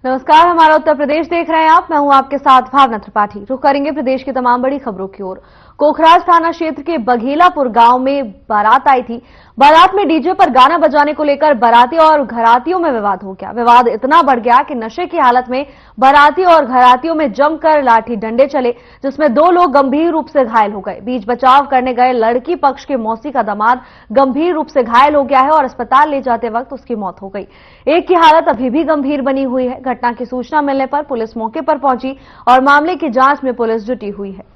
नमस्कार, हमारा उत्तर प्रदेश देख रहे हैं आप। मैं हूं आपके साथ भावना त्रिपाठी। रुक करेंगे प्रदेश की तमाम बड़ी खबरों की ओर। कोखराज थाना क्षेत्र के बघेलापुर गांव में बारात आई थी। बारात में डीजे पर गाना बजाने को लेकर बाराती और घरातियों में विवाद हो गया। विवाद इतना बढ़ गया कि नशे की हालत में बाराती और घरातियों में जमकर लाठी डंडे चले, जिसमें 2 लोग गंभीर रूप से घायल हो गए। बीच बचाव करने गए लड़की पक्ष के मौसी का दामाद गंभीर रूप से घायल हो गया है और अस्पताल ले जाते वक्त उसकी मौत हो गई। एक की हालत अभी भी गंभीर बनी हुई है। घटना की सूचना मिलने पर पुलिस मौके पर पहुंची और मामले की जांच में पुलिस जुटी हुई है।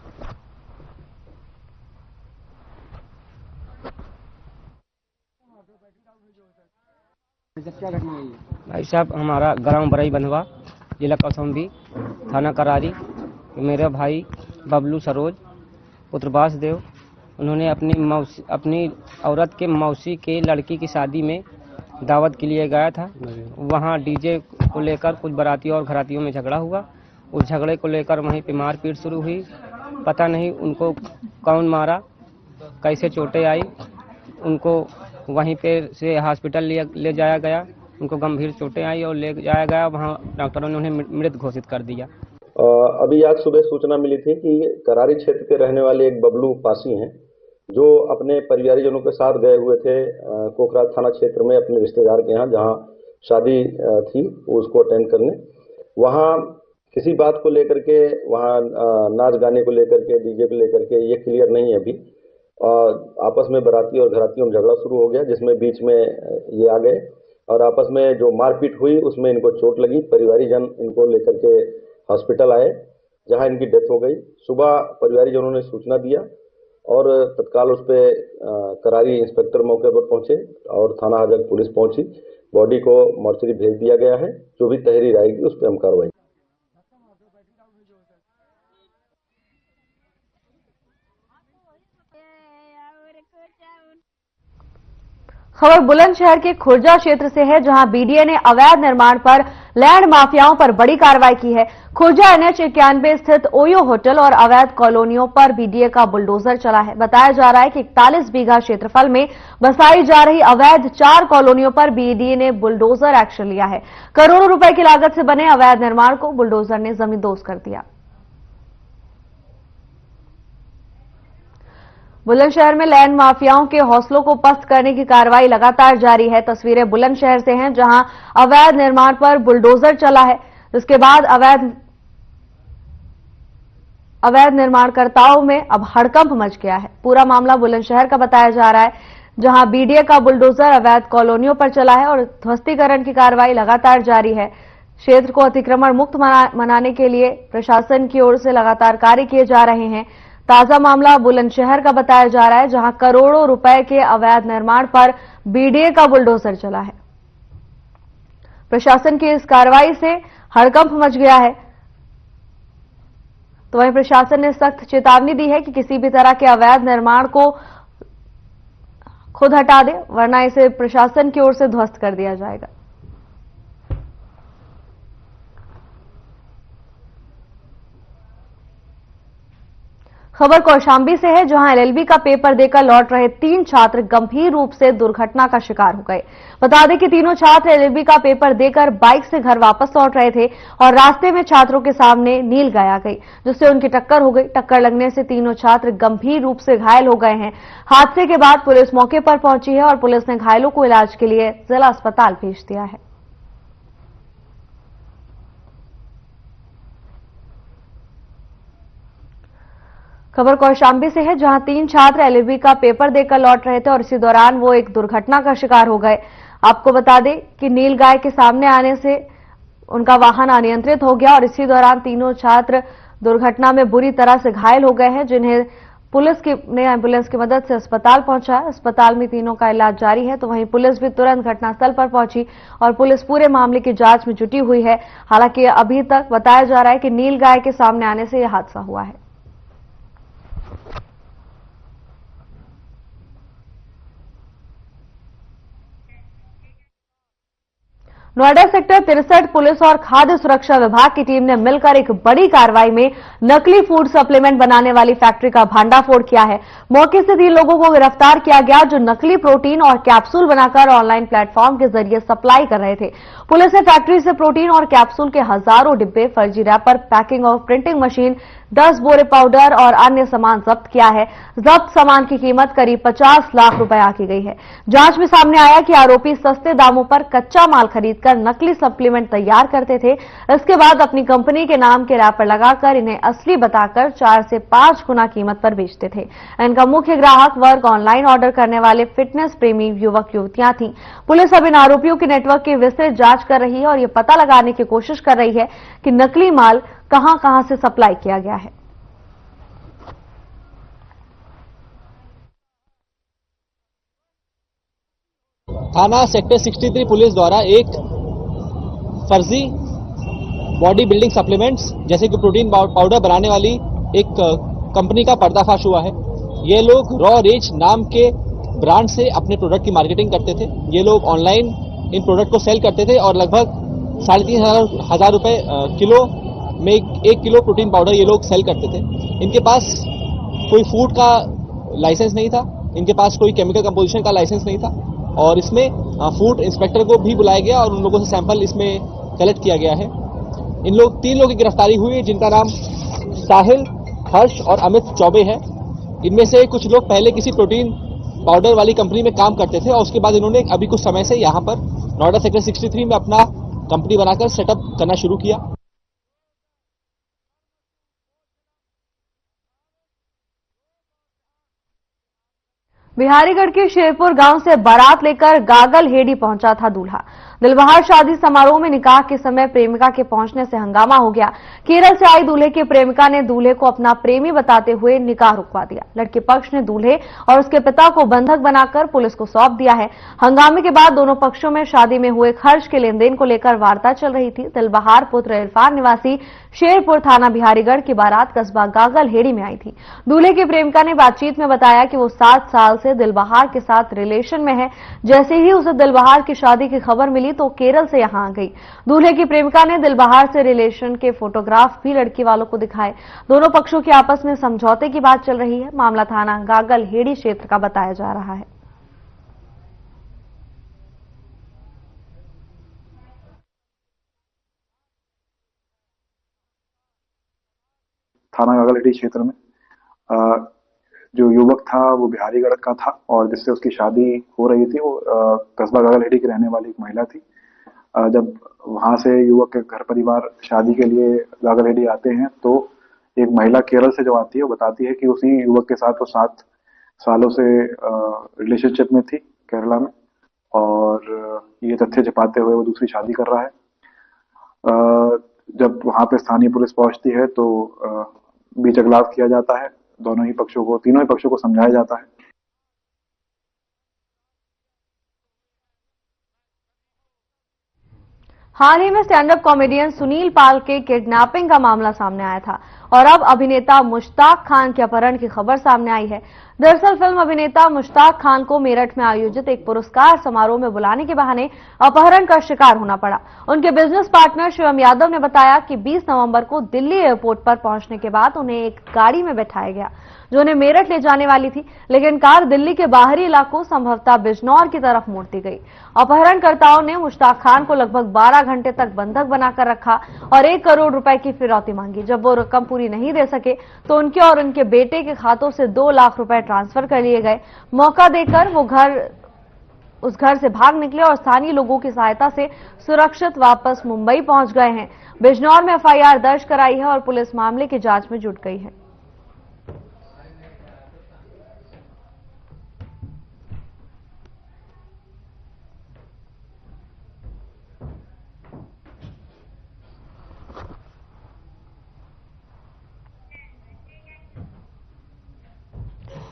क्या घटना हुई है? भाई साहब, हमारा ग्राम बरई बंधवा, जिला कौशाम्बी, थाना करारी। मेरा भाई बबलू सरोज पुत्र वासुदेव, उन्होंने अपनी औरत के मौसी के लड़की की शादी में दावत के लिए गया था। वहां डीजे को लेकर कुछ बारातियों और घरातियों में झगड़ा हुआ। उस झगड़े को लेकर वहीं पे मारपीट शुरू हुई। पता नहीं उनको कौन मारा, कैसे चोटें आई। उनको वहीं पे से हॉस्पिटल ले जाया गया। उनको गंभीर चोटें आई और ले जाया गया। वहां डॉक्टरों ने उन्हें मृत घोषित कर दिया। अभी आज सुबह सूचना मिली थी कि करारी क्षेत्र के रहने वाले एक बबलू पासी हैं, जो अपने परिवारजनों के साथ गए हुए थे कोखराज थाना क्षेत्र में अपने रिश्तेदार के यहाँ, जहाँ शादी थी, उसको अटेंड करने। वहाँ किसी बात को लेकर के, वहाँ नाच गाने को लेकर के, डीजे को लेकर के, ये क्लियर नहीं है अभी। आपस में बाराती और घरातियों में झगड़ा शुरू हो गया, जिसमें बीच में ये आ गए और आपस में जो मारपीट हुई उसमें इनको चोट लगी। परिवारीजन इनको लेकर के हॉस्पिटल आए, जहां इनकी डेथ हो गई। सुबह परिवारीजनों ने सूचना दिया और तत्काल उस पर करारी इंस्पेक्टर मौके पर पहुंचे और थाना हाजर पुलिस पहुंची। बॉडी को मोर्चरी भेज दिया गया है। जो भी तहरीर आएगी उस पर हम कार्रवाई। खबर बुलंदशहर के खुर्जा क्षेत्र से है, जहां बीडीए ने अवैध निर्माण पर लैंड माफियाओं पर बड़ी कार्रवाई की है। खुर्जा NH 91 स्थित ओयो होटल और अवैध कॉलोनियों पर बीडीए का बुलडोजर चला है। बताया जा रहा है कि 41 बीघा क्षेत्रफल में बसाई जा रही अवैध 4 कॉलोनियों पर बीडीए ने बुलडोजर एक्शन लिया है। करोड़ों रुपए की लागत से बने अवैध निर्माण को बुलडोजर ने जमींदोज कर दिया। बुलंदशहर में लैंड माफियाओं के हौसलों को पस्त करने की कार्रवाई लगातार जारी है। तस्वीरें बुलंदशहर से हैं, जहां अवैध निर्माण पर बुलडोजर चला है, जिसके बाद अवैध निर्माणकर्ताओं में अब हड़कंप मच गया है। पूरा मामला बुलंदशहर का बताया जा रहा है, जहां बीडीए का बुलडोजर अवैध कॉलोनियों पर चला है और ध्वस्तीकरण की कार्रवाई लगातार जारी है। क्षेत्र को अतिक्रमण मुक्त बनाने के लिए प्रशासन की ओर से लगातार कार्य किए जा रहे हैं। ताजा मामला बुलंदशहर का बताया जा रहा है, जहां करोड़ों रुपए के अवैध निर्माण पर बीडीए का बुलडोजर चला है। प्रशासन की इस कार्रवाई से हड़कंप मच गया है। तो वहीं प्रशासन ने सख्त चेतावनी दी है कि किसी भी तरह के अवैध निर्माण को खुद हटा दे, वरना इसे प्रशासन की ओर से ध्वस्त कर दिया जाएगा। खबर कौशाम्बी से है, जहां LLB का पेपर देकर लौट रहे 3 छात्र गंभीर रूप से दुर्घटना का शिकार हो गए। बता दें कि तीनों छात्र LLB का पेपर देकर बाइक से घर वापस लौट रहे थे और रास्ते में छात्रों के सामने नीलगाय आ गई, जिससे उनकी टक्कर हो गई। टक्कर लगने से तीनों छात्र गंभीर रूप से घायल हो गए हैं। हादसे के बाद पुलिस मौके पर पहुंची है और पुलिस ने घायलों को इलाज के लिए जिला अस्पताल भेज दिया है। खबर कौशाम्बी से है, जहां 3 छात्र LLB का पेपर देकर लौट रहे थे और इसी दौरान वो एक दुर्घटना का शिकार हो गए। आपको बता दें कि नीलगाय के सामने आने से उनका वाहन अनियंत्रित हो गया और इसी दौरान तीनों छात्र दुर्घटना में बुरी तरह से घायल हो गए हैं, जिन्हें पुलिस ने एम्बुलेंस की मदद से अस्पताल पहुंचाया। अस्पताल में तीनों का इलाज जारी है। तो वहीं पुलिस भी तुरंत घटनास्थल पर पहुंची और पुलिस पूरे मामले की जांच में जुटी हुई है। हालांकि अभी तक बताया जा रहा है कि नीलगाय के सामने आने से यह हादसा हुआ है। नोएडा सेक्टर 63 पुलिस और खाद्य सुरक्षा विभाग की टीम ने मिलकर एक बड़ी कार्रवाई में नकली फूड सप्लीमेंट बनाने वाली फैक्ट्री का भांडाफोड़ किया है। मौके से 3 लोगों को गिरफ्तार किया गया जो नकली प्रोटीन और कैप्सूल बनाकर ऑनलाइन प्लेटफॉर्म के जरिए सप्लाई कर रहे थे। पुलिस ने फैक्ट्री से प्रोटीन और कैप्सूल के हजारों डिब्बे, फर्जी रैपर, पैकिंग और प्रिंटिंग मशीन, 10 बोरे पाउडर और अन्य सामान जब्त किया है। जब्त सामान की कीमत करीब 50 लाख रुपए आंकी गई है। जांच में सामने आया कि आरोपी सस्ते दामों पर कच्चा माल खरीदकर नकली सप्लीमेंट तैयार करते थे। इसके बाद अपनी कंपनी के नाम के रैपर लगाकर इन्हें असली बताकर 4 से 5 गुना कीमत पर बेचते थे। इनका मुख्य ग्राहक वर्ग ऑनलाइन ऑर्डर करने वाले फिटनेस प्रेमी युवक युवतियां थी। पुलिस अब इन आरोपियों के नेटवर्क की विस्तृत जांच कर रही है और ये पता लगाने की कोशिश कर रही है कि नकली माल कहां-कहां से सप्लाई किया गया है। थाना सेक्टर 63 पुलिस द्वारा एक फर्जी बॉडी बिल्डिंग सप्लीमेंट्स जैसे कि प्रोटीन पाउडर बनाने वाली एक कंपनी का पर्दाफाश हुआ है। ये लोग रॉ रिच नाम के ब्रांड से अपने प्रोडक्ट की मार्केटिंग करते थे। ये लोग ऑनलाइन इन प्रोडक्ट को सेल करते थे और लगभग 3,500 रुपए किलो में 1 किलो प्रोटीन पाउडर ये लोग सेल करते थे। इनके पास कोई फूड का लाइसेंस नहीं था, इनके पास कोई केमिकल कंपोजिशन का लाइसेंस नहीं था और इसमें फूड इंस्पेक्टर को भी बुलाया गया और उन लोगों से सैंपल इसमें कलेक्ट किया गया है। इन लोग 3 लोगों की गिरफ्तारी हुई है जिनका नाम साहिल, हर्ष और अमित चौबे है। इनमें से कुछ लोग पहले किसी प्रोटीन पाउडर वाली कंपनी में काम करते थे और उसके बाद इन्होंने अभी कुछ समय से यहाँ पर नोएडा सेक्टर 63 में अपना कंपनी बनाकर सेटअप करना शुरू किया। बिहारीगढ़ के शेरपुर गांव से बारात लेकर गागल हेड़ी पहुंचा था दूल्हा। दिलबहार शादी समारोह में निकाह के समय प्रेमिका के पहुंचने से हंगामा हो गया। केरल से आई दूल्हे की प्रेमिका ने दूल्हे को अपना प्रेमी बताते हुए निकाह रुकवा दिया। लड़के पक्ष ने दूल्हे और उसके पिता को बंधक बनाकर पुलिस को सौंप दिया है। हंगामे के बाद दोनों पक्षों में शादी में हुए खर्च के लेनदेन को लेकर वार्ता चल रही थी। दिलबहार पुत्र इरफान निवासी शेरपुर थाना बिहारीगढ़ की बारात कस्बा गागल हेड़ी में आई थी। दूल्हे की प्रेमिका ने बातचीत में बताया कि वो 7 साल से दिलबहार के साथ रिलेशन में है। जैसे ही उसे दिलबहार की शादी की खबर मिली तो केरल से यहां आ गई। दूल्हे की प्रेमिका ने दिलबहार से रिलेशन के फोटोग्राफ भी लड़की वालों को दिखाए। दोनों पक्षों की आपस में समझौते की बात चल रही है। मामला थाना गागल हेड़ी क्षेत्र का बताया जा रहा है। थाना गागलहेड़ी क्षेत्र में जो युवक था वो बिहारीगढ़ का था और जिससे उसकी शादी हो रही थी वो कस्बा गागलहेड़ी की रहने वाली एक महिला थी। जब वहां से युवक के घर परिवार शादी के लिए गागलहेड़ी आते हैं तो एक महिला केरल से जो आती है वो बताती है कि उसी युवक के साथ वो 7 सालों से रिलेशनशिप में थी केरला में और ये तथ्य छिपाते हुए वो दूसरी शादी कर रहा है। जब वहां पे स्थानीय पुलिस पहुंचती है तो बीच अगलाव किया जाता है। तीनों ही पक्षों को समझाया जाता है। हाल ही में स्टैंड अप कॉमेडियन सुनील पाल के किडनैपिंग का मामला सामने आया था और अब अभिनेता मुश्ताक खान के अपहरण की खबर सामने आई है। दरअसल फिल्म अभिनेता मुश्ताक खान को मेरठ में आयोजित एक पुरस्कार समारोह में बुलाने के बहाने अपहरण का शिकार होना पड़ा। उनके बिजनेस पार्टनर शिवम यादव ने बताया कि 20 नवंबर को दिल्ली एयरपोर्ट पर पहुंचने के बाद उन्हें एक गाड़ी में बैठाया गया जो उन्हें मेरठ ले जाने वाली थी, लेकिन कार दिल्ली के बाहरी इलाकों संभवतः बिजनौर की तरफ मोड़ दी गई। अपहरणकर्ताओं ने मुश्ताक खान को लगभग 12 घंटे तक बंधक बनाकर रखा और 1 करोड़ रुपए की फिरौती मांगी। जब वो रकम पूरी नहीं दे सके तो उनके और उनके बेटे के खातों से 2 लाख रुपए ट्रांसफर कर लिए गए। मौका देकर वो उस घर से भाग निकले और स्थानीय लोगों की सहायता से सुरक्षित वापस मुंबई पहुंच गए हैं। बिजनौर में एफआईआर दर्ज कराई है और पुलिस मामले की जांच में जुट गई है।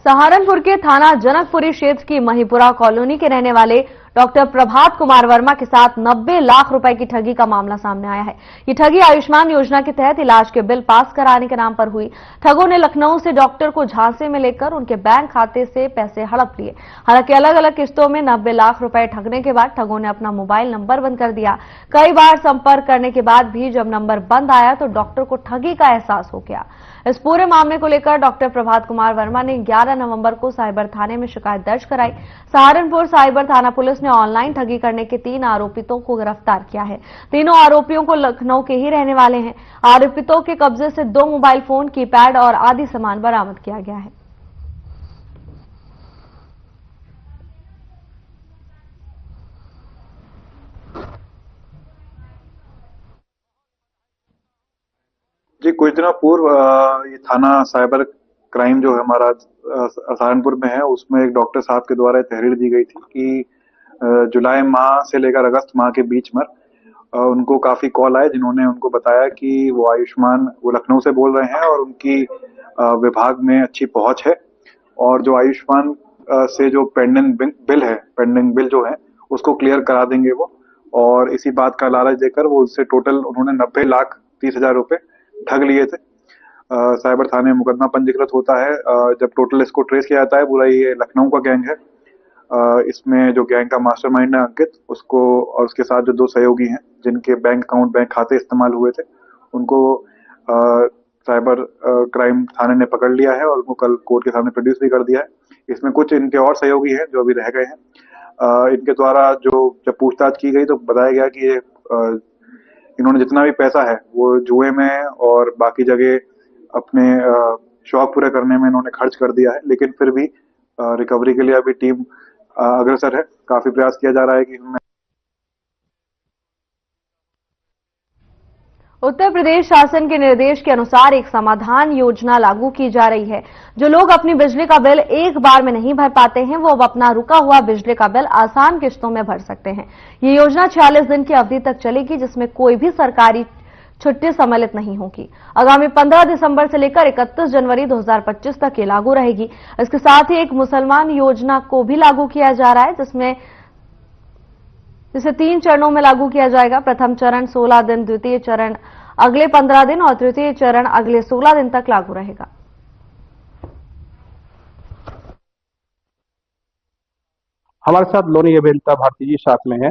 सहारनपुर के थाना जनकपुरी क्षेत्र की महिपुरा कॉलोनी के रहने वाले डॉक्टर प्रभात कुमार वर्मा के साथ 90 लाख रुपए की ठगी का मामला सामने आया है। ये ठगी आयुष्मान योजना के तहत इलाज के बिल पास कराने के नाम पर हुई। ठगों ने लखनऊ से डॉक्टर को झांसे में लेकर उनके बैंक खाते से पैसे हड़प लिए। हालांकि अलग अलग किस्तों में 90 लाख रुपए ठगने के बाद ठगों ने अपना मोबाइल नंबर बंद कर दिया। कई बार संपर्क करने के बाद भी जब नंबर बंद आया तो डॉक्टर को ठगी का एहसास हो गया। इस पूरे मामले को लेकर डॉक्टर प्रभात कुमार वर्मा ने 11 नवंबर को साइबर थाने में शिकायत दर्ज कराई। सहारनपुर साइबर थाना पुलिस ने ऑनलाइन ठगी करने के 3 आरोपितों को गिरफ्तार किया है। तीनों आरोपियों को लखनऊ के ही रहने वाले हैं। आरोपितों के कब्जे से 2 मोबाइल फोन, कीपैड और आदि सामान बरामद किया गया है। जी, कुछ दिनों पूर्व ये थाना साइबर क्राइम जो है हमारा सहारनपुर में है, उसमें एक डॉक्टर साहब के द्वारा तहरीर दी गई थी कि जुलाई माह से लेकर अगस्त माह के बीच में उनको काफी कॉल आए, जिन्होंने उनको बताया कि वो लखनऊ से बोल रहे हैं और उनकी विभाग में अच्छी पहुंच है और जो आयुष्मान से जो पेंडिंग बिल जो है उसको क्लियर करा देंगे वो। और इसी बात का लालच देकर वो उससे टोटल उन्होंने 90,30,000 रुपए ठग लिए थे। साइबर थाने में मुकदमा पंजीकृत होता है। जब टोटल इसको ट्रेस किया जाता है, पूरा ये लखनऊ का गैंग है। इसमें जो गैंग का मास्टरमाइंड है अंकित, उसको और उसके साथ जो 2 सहयोगी हैं जिनके बैंक खाते इस्तेमाल हुए थे, उनको साइबर क्राइम थाने ने पकड़ लिया है और उनको कल कोर्ट के सामने प्रोड्यूस भी कर दिया है। इसमें कुछ इनके और सहयोगी हैं जो अभी रह गए हैं। इनके द्वारा जब पूछताछ की गई तो बताया गया कि ये इन्होंने जितना भी पैसा है वो जुए में और बाकी जगह अपने शौक पूरे करने में इन्होंने खर्च कर दिया है, लेकिन फिर भी रिकवरी के लिए अभी टीम अग्रसर है। काफी प्रयास किया जा रहा है कि इनमें उत्तर प्रदेश शासन के निर्देश के अनुसार एक समाधान योजना लागू की जा रही है। जो लोग अपनी बिजली का बिल एक बार में नहीं भर पाते हैं, वो अब अपना रुका हुआ बिजली का बिल आसान किश्तों में भर सकते हैं। ये योजना 46 दिन की अवधि तक चलेगी, जिसमें कोई भी सरकारी छुट्टी सम्मिलित नहीं होगी। आगामी 15 दिसंबर से लेकर 31 जनवरी 2025 तक ये लागू रहेगी। इसके साथ ही एक मुसलमान योजना को भी लागू किया जा रहा है, जिसे 3 चरणों में लागू किया जाएगा। प्रथम चरण 16 दिन, द्वितीय चरण अगले 15 दिन और तृतीय चरण अगले 16 दिन तक लागू रहेगा। हमारे साथ लोनी अभियंता भारती जी साथ में है।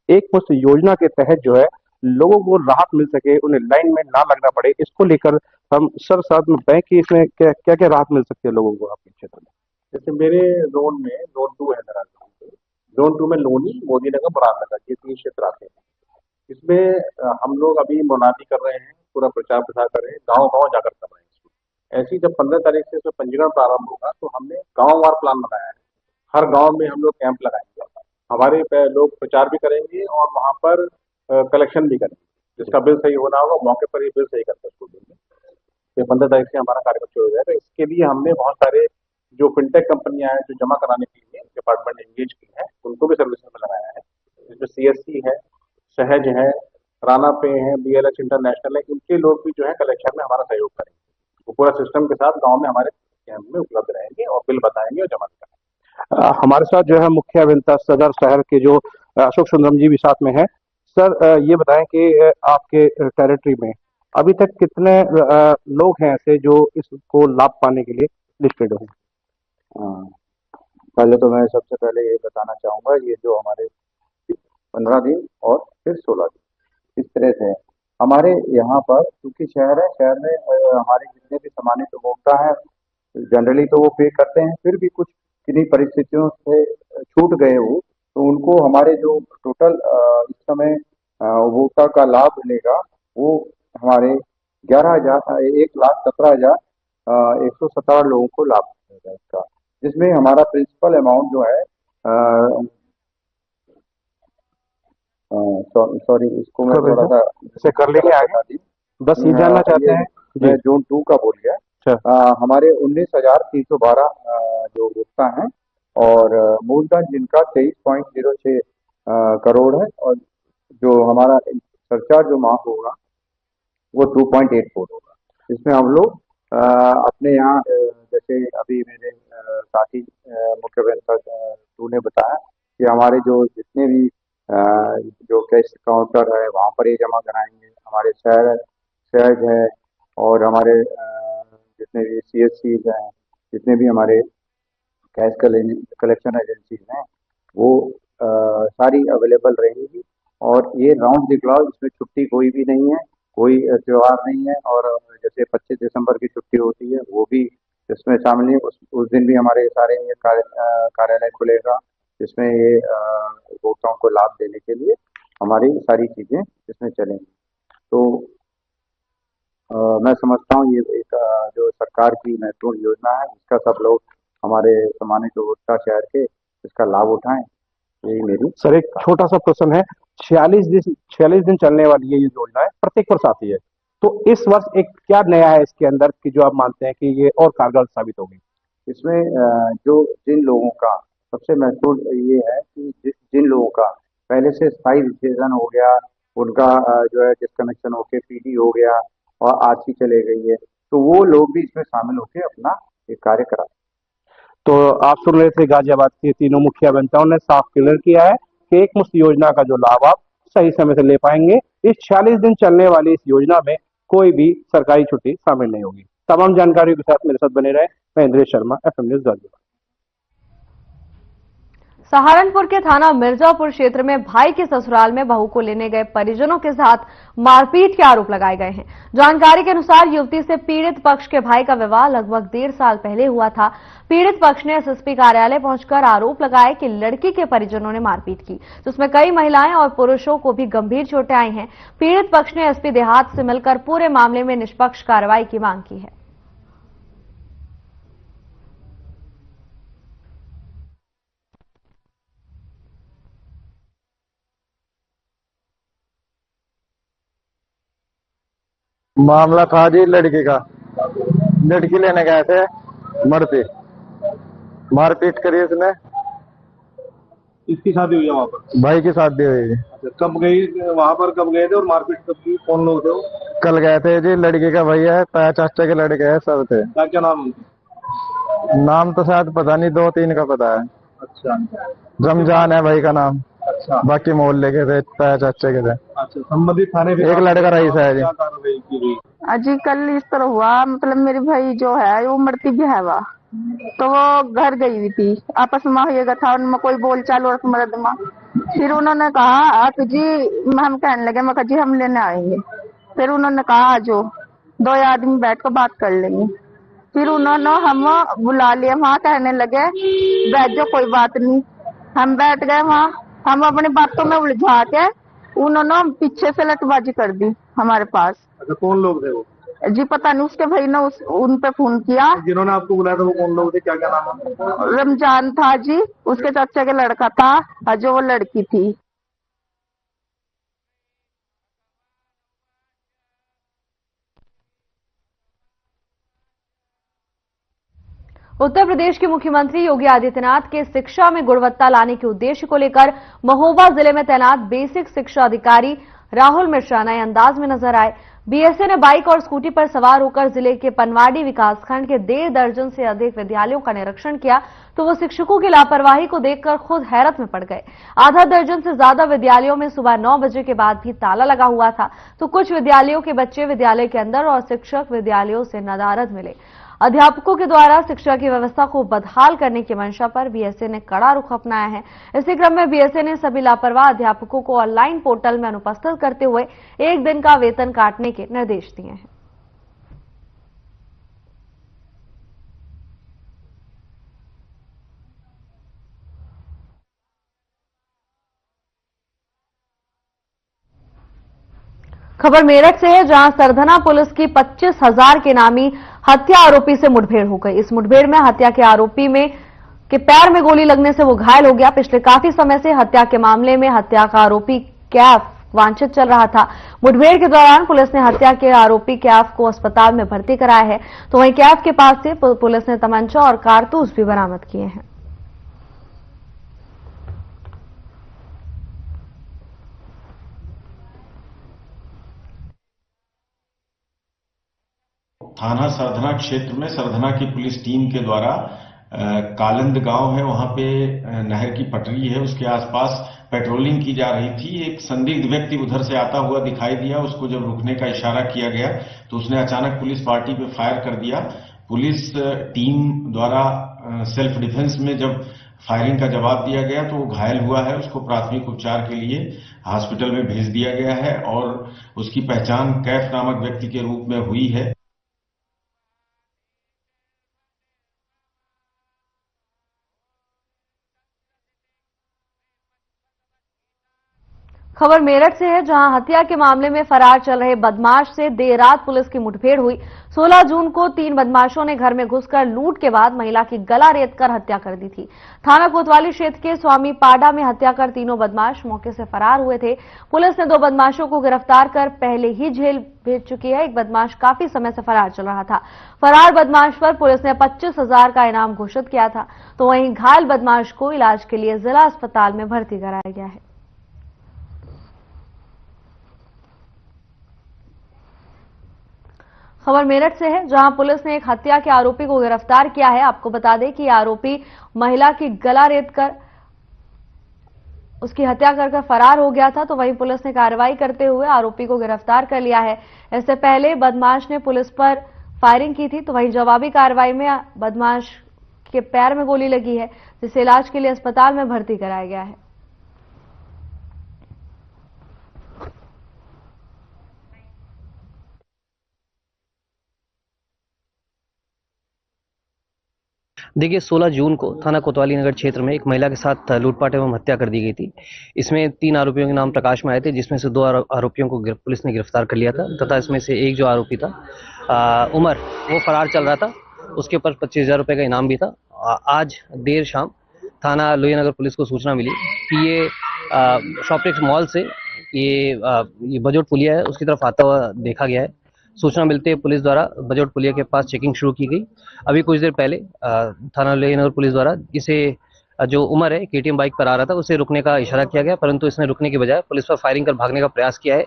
एक मुश्त योजना के तहत जो है लोगों को राहत मिल सके, उन्हें लाइन में ना लगना पड़े, इसको लेकर हम सर साथ में बैंक की इसमें क्या क्या राहत मिल सकती है लोगों को आपके क्षेत्र में? जैसे मेरे जोन में जोन 2 है मेरा जोन 2 में लोनी, मोदी नगर, बुरान नगर, ये 3 क्षेत्र आते हैं। इसमें हम लोग अभी मुनादी कर रहे हैं, पूरा प्रचार प्रसार कर रहे हैं, गांव गांव जाकर कर रहे हैं इसको। ऐसी जब 15 तारीख से इसमें पंजीकरण प्रारंभ होगा तो हमने गांववार प्लान बनाया है। हर गांव में हम लोग कैंप लगाएंगे, हमारे लोग प्रचार भी करेंगे और वहां पर कलेक्शन भी करेंगे। जिसका बिल सही होना होगा मौके पर ही बिल सही करके उसको देंगे। तो 15 तारीख से हमारा कार्यक्रम शुरू हो जाएगा। इसके लिए हमने बहुत सारे जो फिनटेक कंपनियां हैं जो जमा कराने के लिए डिपार्टमेंट एंगेज की है, उनको भी सर्विस में लगाया है। जिसमें CSC है, सहज है, राना पे है, BLS इंटरनेशनल है, इनके लोग भी जो है कलेक्शन में हमारा सहयोग करेंगे। वो पूरा सिस्टम के साथ गाँव में हमारे कैंप में उपलब्ध रहेंगे और बिल बताएंगे और जमा कराएंगे। हमारे साथ जो है मुख्य अभियंता सदर शहर के जो अशोक सुंदरम जी भी साथ में है। सर, ये बताएं कि आपके टेरिटरी में अभी तक कितने लोग हैं ऐसे जो इसको लाभ पाने के लिए लिस्टेड हैं? पहले तो मैं सबसे पहले ये बताना चाहूँगा, ये जो हमारे 15 दिन और फिर 16 दिन इस तरह से हमारे यहाँ पर, क्योंकि शहर है, शहर में हमारे जितने भी सम्मानित उपभोक्ता हैं जनरली तो वो पे करते हैं, फिर भी कुछ किन्हीं परिस्थितियों से छूट गए हो तो उनको हमारे जो टोटल इस समय उपभोक्ता का लाभ मिलेगा वो हमारे 1,17,117 लोगों को लाभ मिलेगा इसका, जिसमें हमारा प्रिंसिपल अमाउंट जो है सॉरी इसको मैं थोड़ा सा से कर लेंगे आगे। बस ये जानना चाहते हैं, मैं जोन 2 का बोल गया। हमारे 19,312 जो उपभोक्ता हैं और मूलधन जिनका 23.06 करोड़ है और जो हमारा सरचार्ज जो माफ होगा वो 2.84 होगा। इसमें हम लोग अपने यहाँ जैसे अभी मेरे साथी मुख्य अभियंता ने बताया कि हमारे जो जितने भी जो कैश काउंटर है वहाँ पर ये जमा कराएंगे। हमारे शहर है और हमारे जितने भी CSCs हैं, जितने भी हमारे कैश कलेक्शन एजेंसीज हैं, वो सारी अवेलेबल रहेंगी। और ये राउंड द क्लॉक, इसमें छुट्टी कोई भी नहीं है, कोई त्योहार नहीं है। और जैसे 25 दिसंबर की छुट्टी होती है वो भी इसमें शामिल है। उस दिन भी हमारे सारे ये कार्यालय खुलेगा, जिसमें ये उपभोक्ताओं को लाभ देने के लिए हमारी सारी चीजें इसमें चलेंगी। तो मैं समझता हूँ ये एक जो सरकार की महत्वपूर्ण योजना है, इसका सब लोग हमारे सम्मानित उपभोक्ता शहर के इसका लाभ उठाएं, यही मेरी। सर एक छोटा सा प्रश्न है, 46 दिन चलने वाली ये योजना है, प्रत्येक वर्ष आती है, तो इस वर्ष एक क्या नया है इसके अंदर कि जो आप मानते हैं कि ये और कारगर साबित होगी? इसमें जो जिन लोगों का सबसे महत्वपूर्ण ये है कि जिन लोगों का पहले से स्थायी विच्छेदन हो गया, उनका जो है डिस्कनेक्शन होके PD हो गया और RC चले गई है, तो वो लोग भी इसमें शामिल होकर अपना ये कार्य करा। तो आप सुन रहे थे गाजियाबाद के तीनों मुखिया अभियंताओं ने साफ क्लियर किया है कि एक मुश्त योजना का जो लाभ आप सही समय से ले पाएंगे। इस 46 दिन चलने वाली इस योजना में कोई भी सरकारी छुट्टी शामिल नहीं होगी। तमाम जानकारियों के साथ मेरे साथ बने रहे। मैं इंद्रेश शर्मा, FM न्यूज़ गाजियाबाद। सहारनपुर के थाना मिर्जापुर क्षेत्र में भाई के ससुराल में बहू को लेने गए परिजनों के साथ मारपीट के आरोप लगाए गए हैं। जानकारी के अनुसार युवती से पीड़ित पक्ष के भाई का विवाह लगभग 1.5 साल पहले हुआ था। पीड़ित पक्ष ने SSP कार्यालय पहुंचकर आरोप लगाए कि लड़की के परिजनों ने मारपीट की, जिसमें कई महिलाएं और पुरुषों को भी गंभीर चोटें आई हैं। पीड़ित पक्ष ने SP देहात से मिलकर पूरे मामले में निष्पक्ष कार्रवाई की मांग की है। मामला था जी लड़की का, लड़की लेने गए थे, मरते मारपीट करी उसने। इसकी शादी हुई है वहाँ पर? भाई की शादी हुई। अच्छा, कब गई वहाँ पर, कब गए थे और मारपीट कब की? कौन लोग थे वो? कल गए थे जी, लड़की का भैया है, ताया चाचा के लड़के हैं, सब थे। क्या क्या नाम? नाम तो शायद पता नहीं, 2-3 का पता है। अच्छा, रमजान है भाई का नाम। अच्छा, बाकी मोहल्ले के थे, ताया चाचा के थे। अच्छा, संबंधित थाने एक लड़का रईस है जी। अजी कल इस तरह हुआ, मतलब मेरी भाई जो है वो मरती भी है वह, तो वो घर गई हुई थी, आपस में होएगा था, उनमें कोई बोलचाल और मर्द में। फिर उन्होंने कहा आप जी, हम कहने लगे, मैं कहा जी हम लेने आएंगे। फिर उन्होंने कहा आ जाओ, 2 आदमी बैठ कर बात कर लेंगे। फिर उन्होंने हम बुला लिया, वहाँ कहने लगे बैठ जाओ कोई बात नहीं। हम बैठ गए वहाँ, हम अपनी बातों में उलझा के उन्होंने पीछे से लटबाजी कर दी हमारे पास। अच्छा, कौन लोग थे वो? जी पता नहीं, उसके भाई ने उन पे फोन किया। जिन्होंने आपको बुलाया था वो कौन लोग थे, क्या क्या नाम है? रमजान था जी, उसके चाचा का लड़का था, और जो वो लड़की थी। उत्तर प्रदेश के मुख्यमंत्री योगी आदित्यनाथ के शिक्षा में गुणवत्ता लाने के उद्देश्य को लेकर महोबा जिले में तैनात बेसिक शिक्षा अधिकारी राहुल मिश्रा नए अंदाज में नजर आए। BSA ने बाइक और स्कूटी पर सवार होकर जिले के पनवाड़ी विकासखंड के 1.5 दर्जन से अधिक विद्यालयों का निरीक्षण किया, तो वो शिक्षकों की लापरवाही को देखकर खुद हैरत में पड़ गए। आधा दर्जन से ज्यादा विद्यालयों में सुबह 9 बजे के बाद भी ताला लगा हुआ था, तो कुछ विद्यालयों के बच्चे विद्यालय के अंदर और शिक्षक विद्यालयों से नदारद मिले। अध्यापकों के द्वारा शिक्षा की व्यवस्था को बदहाल करने की मंशा पर BSA ने कड़ा रुख अपनाया है। इसी क्रम में BSA ने सभी लापरवाह अध्यापकों को ऑनलाइन पोर्टल में अनुपस्थित करते हुए 1 दिन का वेतन काटने के निर्देश दिए हैं। खबर मेरठ से है, जहां सरधना पुलिस की 25,000 के नामी हत्या आरोपी से मुठभेड़ हो गई। इस मुठभेड़ में हत्या के आरोपी के पैर में गोली लगने से वो घायल हो गया। पिछले काफी समय से हत्या के मामले में हत्या का आरोपी कैफ वांछित चल रहा था। मुठभेड़ के दौरान पुलिस ने हत्या के आरोपी कैफ को अस्पताल में भर्ती कराया है, तो वहीं कैफ के पास से पुलिस ने तमंचा और कारतूस भी बरामद किए हैं। थाना सरधना क्षेत्र में सरधना की पुलिस टीम के द्वारा कालंद गांव है, वहां पे नहर की पटरी है, उसके आसपास पेट्रोलिंग की जा रही थी। एक संदिग्ध व्यक्ति उधर से आता हुआ दिखाई दिया। उसको जब रुकने का इशारा किया गया तो उसने अचानक पुलिस पार्टी पे फायर कर दिया। पुलिस टीम द्वारा सेल्फ डिफेंस में जब फायरिंग का जवाब दिया गया तो वो घायल हुआ है। उसको प्राथमिक उपचार के लिए हॉस्पिटल में भेज दिया गया है और उसकी पहचान कैफ नामक व्यक्ति के रूप में हुई है। खबर मेरठ से है, जहां हत्या के मामले में फरार चल रहे बदमाश से देर रात पुलिस की मुठभेड़ हुई। 16 जून को 3 बदमाशों ने घर में घुसकर लूट के बाद महिला की गला रेतकर हत्या कर दी थी। थाना कोतवाली क्षेत्र के स्वामी पाडा में हत्या कर तीनों बदमाश मौके से फरार हुए थे। पुलिस ने 2 बदमाशों को गिरफ्तार कर पहले ही जेल भेज चुकी है। एक बदमाश काफी समय से फरार चल रहा था। फरार बदमाश पर पुलिस ने 25,000 का इनाम घोषित किया था, तो वहीं घायल बदमाश को इलाज के लिए जिला अस्पताल में भर्ती कराया गया है। खबर मेरठ से है, जहां पुलिस ने एक हत्या के आरोपी को गिरफ्तार किया है। आपको बता दें कि आरोपी महिला की गला रेतकर उसकी हत्या कर फरार हो गया था, तो वहीं पुलिस ने कार्रवाई करते हुए आरोपी को गिरफ्तार कर लिया है। इससे पहले बदमाश ने पुलिस पर फायरिंग की थी, तो वहीं जवाबी कार्रवाई में बदमाश के पैर में गोली लगी है, जिसे इलाज के लिए अस्पताल में भर्ती कराया गया है। देखिए, 16 जून को थाना कोतवाली नगर क्षेत्र में एक महिला के साथ लूटपाट एवं हत्या कर दी गई थी। इसमें 3 आरोपियों के नाम प्रकाश में आए थे, जिसमें से 2 आरोपियों को पुलिस ने गिरफ्तार कर लिया था तथा इसमें से एक जो आरोपी था उमर, वो फरार चल रहा था। उसके ऊपर 25,000 रुपये का इनाम भी था। आज देर शाम थाना लोहिया नगर पुलिस को सूचना मिली कि ये शॉपलेक्स मॉल से ये बजोट पुलिया है, उसकी तरफ आता हुआ देखा गया है। सूचना मिलते ही पुलिस द्वारा बजोट पुलिया के पास चेकिंग शुरू की गई। अभी कुछ देर पहले थाना लोहिया नगर पुलिस द्वारा इसे जो उमर है KTM बाइक पर आ रहा था, उसे रुकने का इशारा किया गया, परंतु इसने रुकने के बजाय पुलिस पर फायरिंग कर भागने का प्रयास किया है।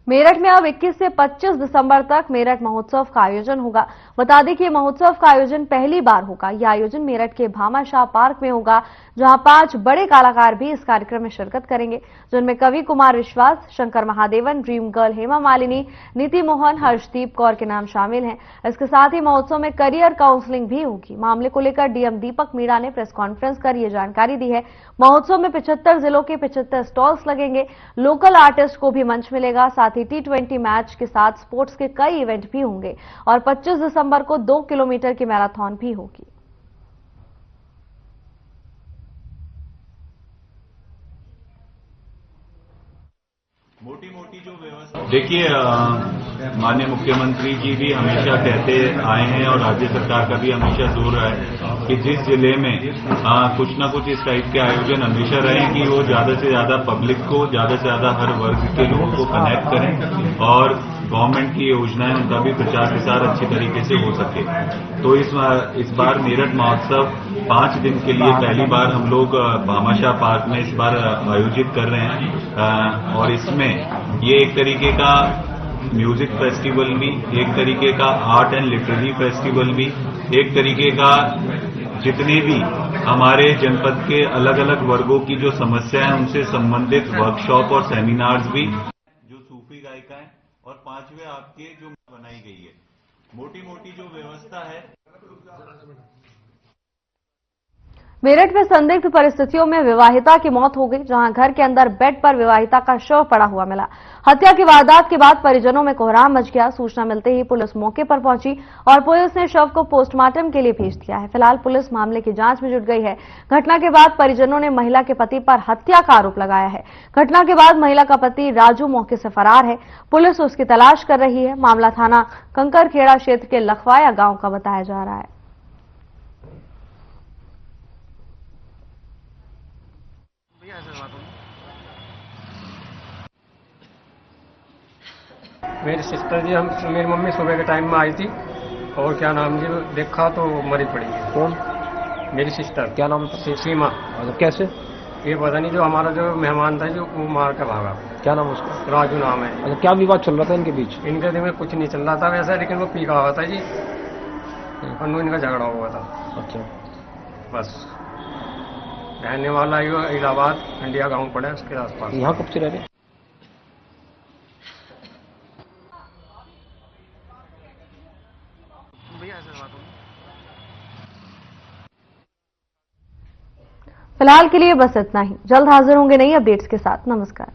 मेरठ में अब 21 से 25 दिसंबर तक मेरठ महोत्सव का आयोजन होगा। बता दें कि ये महोत्सव का आयोजन पहली बार होगा। यह आयोजन मेरठ के भामाशाह पार्क में होगा, जहां 5 बड़े कलाकार भी इस कार्यक्रम में शिरकत करेंगे, जिनमें कवि कुमार विश्वास, शंकर महादेवन, ड्रीम गर्ल हेमा मालिनी, नीति मोहन, हर्षदीप कौर के नाम शामिल हैं। इसके साथ ही महोत्सव में करियर काउंसलिंग भी होगी। मामले को लेकर DM दीपक मीणा ने प्रेस कॉन्फ्रेंस कर ये जानकारी दी है। महोत्सव में 75 जिलों के 75 स्टॉल्स लगेंगे। लोकल आर्टिस्ट को भी मंच मिलेगा। साथ ही T20 मैच के साथ स्पोर्ट्स के कई इवेंट भी होंगे और 25 दिसंबर को 2 किलोमीटर की मैराथन भी होगी। मोटी मोटी जो व्यवस्था, देखिए माननीय मुख्यमंत्री जी भी हमेशा कहते आए हैं और राज्य सरकार का भी हमेशा जोर रहा है कि जिस जिले में कुछ ना कुछ इस टाइप के आयोजन हमेशा रहे कि वो ज्यादा से ज्यादा पब्लिक को, ज्यादा से ज्यादा हर वर्ग के लोगों को कनेक्ट करें और गवर्नमेंट की योजनाएं, उनका भी प्रचार प्रसार अच्छी तरीके से हो सके। तो इस बार मेरठ महोत्सव 5 दिन के लिए पहली बार हम लोग भामाशाह पार्क में इस बार आयोजित कर रहे हैं और इसमें ये एक तरीके का म्यूजिक फेस्टिवल भी, एक तरीके का आर्ट एंड लिटरेरी फेस्टिवल भी, एक तरीके का जितने भी हमारे जनपद के अलग अलग वर्गों की जो समस्या है उनसे संबंधित वर्कशॉप और सेमिनार्स भी, जो सूफी गायिकाएं और 5वें आपके जो बनाई गई है। मोटी मोटी जो व्यवस्था है। मेरठ में संदिग्ध परिस्थितियों में विवाहिता की मौत हो गई, जहां घर के अंदर बेड पर विवाहिता का शव पड़ा हुआ मिला। हत्या की वारदात के बाद परिजनों में कोहराम मच गया। सूचना मिलते ही पुलिस मौके पर पहुंची और पुलिस ने शव को पोस्टमार्टम के लिए भेज दिया है। फिलहाल पुलिस मामले की जांच में जुट गई है। घटना के बाद परिजनों ने महिला के पति पर हत्या का आरोप लगाया है। घटना के बाद महिला का पति राजू मौके से फरार है। पुलिस उसकी तलाश कर रही है। मामला थाना कंकरखेड़ा क्षेत्र के लखवाया गांव का बताया जा रहा है। मेरी सिस्टर जी, मेरी मम्मी सुबह के टाइम में आई थी और क्या नाम जी देखा तो मरी पड़ी है। कौन? मेरी सिस्टर। क्या नाम था? सीमा। कैसे? ये पता नहीं, जो हमारा जो मेहमान था जो वो मार के भागा। क्या नाम उसका? राजू नाम है। अच्छा, क्या विवाद चल रहा था इनके बीच? इनके दिल में कुछ नहीं चल रहा था वैसे, लेकिन वो पी का हुआ था जी, और इनका झगड़ा हुआ था। अच्छा, बस रहने वाला ये इलाहाबाद इंडिया गांव पड़ा है, उसके आसपास। यहाँ कब से रह रहे? फिलहाल के लिए बस इतना ही। जल्द हाजिर होंगे नई अपडेट्स के साथ। नमस्कार।